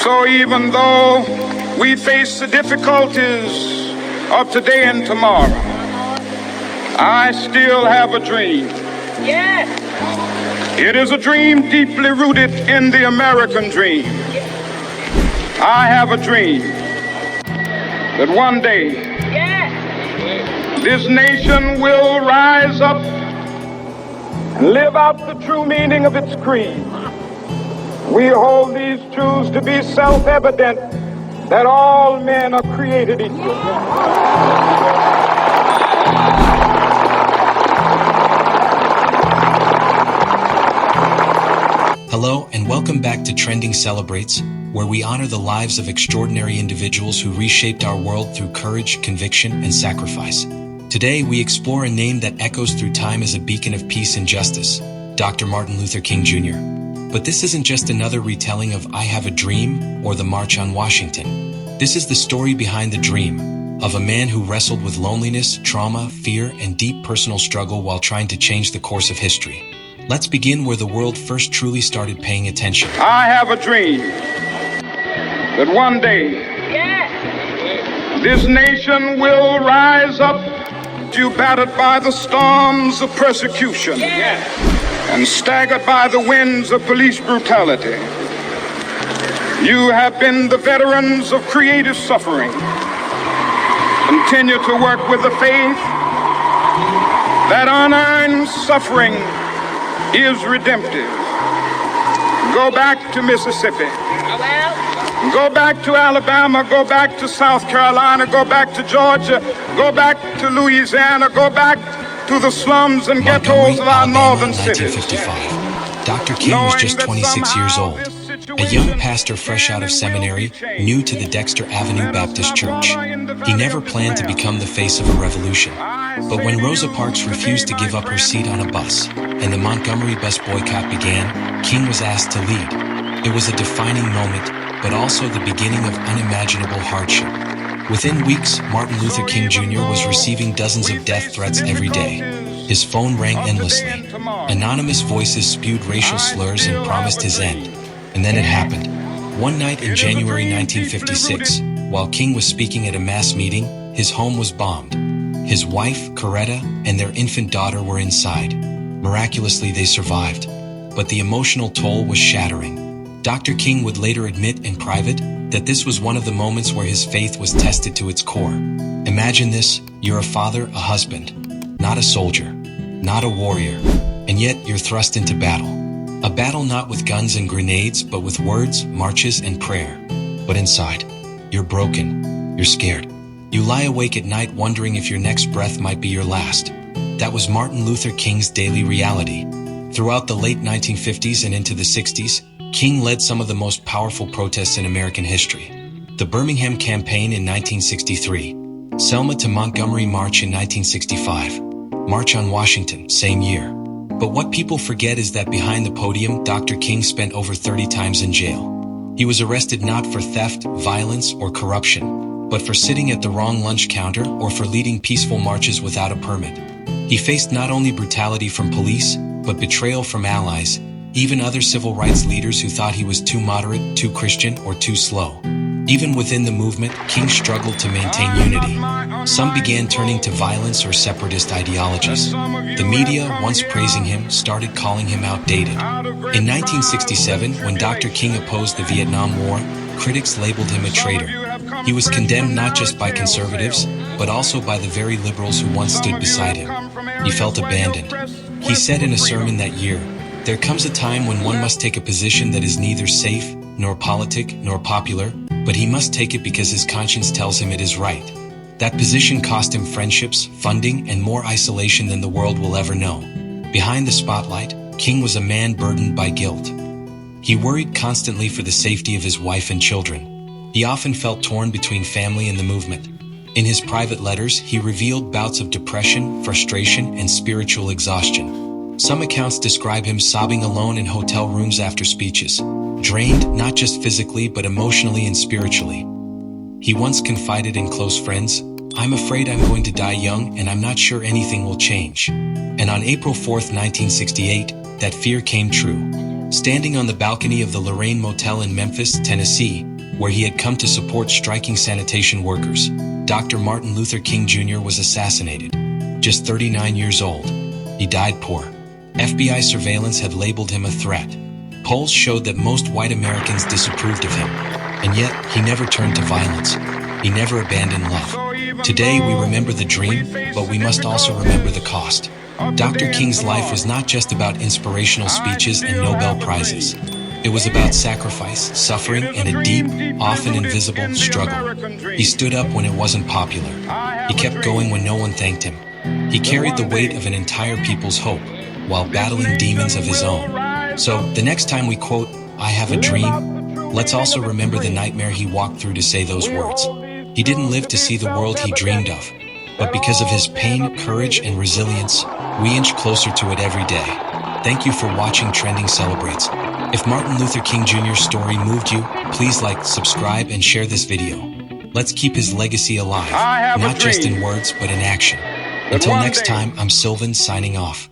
So even though we face the difficulties of today and tomorrow, I still have a dream. Yes. It is a dream deeply rooted in the American dream. I have a dream that one day this nation will rise up and live out the true meaning of its creed. We hold these truths to be self-evident, that all men are created equal. Hello and welcome back to Trending Celebrates, where we honor the lives of extraordinary individuals who reshaped our world through courage, conviction, and sacrifice. Today, we explore a name that echoes through time as a beacon of peace and justice, Dr. Martin Luther King Jr. But this isn't just another retelling of I Have a Dream or the March on Washington. This is the story behind the dream of a man who wrestled with loneliness, trauma, fear, and deep personal struggle while trying to change the course of history. Let's begin where the world first truly started paying attention. I have a dream that one day this nation will rise up, battered by the storms of persecution and staggered by the winds of police brutality. You have been the veterans of creative suffering. Continue to work with the faith that unearned suffering is redemptive. Go back to Mississippi. Go back to Alabama. Go back to South Carolina. Go back to Georgia. Go back to Louisiana. Go back to the slums and ghettos of our northern cities. 1955. Dr. King was just 26 years old, a young pastor fresh out of seminary, new to the Dexter Avenue Baptist Church. He never planned to become the face of a revolution. But when Rosa Parks refused to give up her seat on a bus, and the Montgomery bus boycott began, King was asked to lead. It was a defining moment, but also the beginning of unimaginable hardship. Within weeks, Martin Luther King Jr. was receiving dozens of death threats every day. His phone rang endlessly. Anonymous voices spewed racial slurs and promised his end. And then it happened. One night in January 1956, while King was speaking at a mass meeting, his home was bombed. His wife, Coretta, and their infant daughter were inside. Miraculously, they survived. But the emotional toll was shattering. Dr. King would later admit in private that this was one of the moments where his faith was tested to its core. Imagine this: you're a father, a husband, not a soldier, not a warrior, and yet you're thrust into battle. A battle not with guns and grenades, but with words, marches, and prayer. But inside, you're broken, you're scared. You lie awake at night wondering if your next breath might be your last. That was Martin Luther King's daily reality. Throughout the late 1950s and into the 60s, King led some of the most powerful protests in American history. The Birmingham Campaign in 1963, Selma to Montgomery March in 1965, March on Washington, same year. But what people forget is that behind the podium, Dr. King spent over 30 times in jail. He was arrested not for theft, violence, or corruption, but for sitting at the wrong lunch counter or for leading peaceful marches without a permit. He faced not only brutality from police, but betrayal from allies, even other civil rights leaders who thought he was too moderate, too Christian, or too slow. Even within the movement, King struggled to maintain unity. Some began turning to violence or separatist ideologies. The media, once praising him, started calling him outdated. In 1967, when Dr. King opposed the Vietnam War, critics labeled him a traitor. He was condemned not just by conservatives, but also by the very liberals who once stood beside him. He felt abandoned. He said in a sermon that year, "There comes a time when one must take a position that is neither safe, nor politic, nor popular, but he must take it because his conscience tells him it is right." That position cost him friendships, funding, and more isolation than the world will ever know. Behind the spotlight, King was a man burdened by guilt. He worried constantly for the safety of his wife and children. He often felt torn between family and the movement. In his private letters, he revealed bouts of depression, frustration, and spiritual exhaustion. Some accounts describe him sobbing alone in hotel rooms after speeches, drained not just physically but emotionally and spiritually. He once confided in close friends, "I'm afraid I'm going to die young and I'm not sure anything will change." And on April 4th, 1968, that fear came true. Standing on the balcony of the Lorraine Motel in Memphis, Tennessee, where he had come to support striking sanitation workers. Dr. Martin Luther King Jr. was assassinated, just 39 years old. He died poor. FBI surveillance had labeled him a threat. Polls showed that most white Americans disapproved of him, and yet he never turned to violence. He never abandoned love. Today we remember the dream, but we must also remember the cost. Dr. King's life was not just about inspirational speeches and Nobel Prizes. It was about sacrifice, suffering, and a deep, often invisible struggle. He stood up when it wasn't popular. He kept going when no one thanked him. He carried the weight of an entire people's hope while battling demons of his own. So, the next time we quote, "I have a dream," let's also remember the nightmare he walked through to say those words. He didn't live to see the world he dreamed of, but because of his pain, courage, and resilience, we inch closer to it every day. Thank you for watching Trending Celebrates. If Martin Luther King Jr.'s story moved you, please like, subscribe, and share this video. Let's keep his legacy alive, not just in words, but in action. Until next time, I'm Sylvan signing off.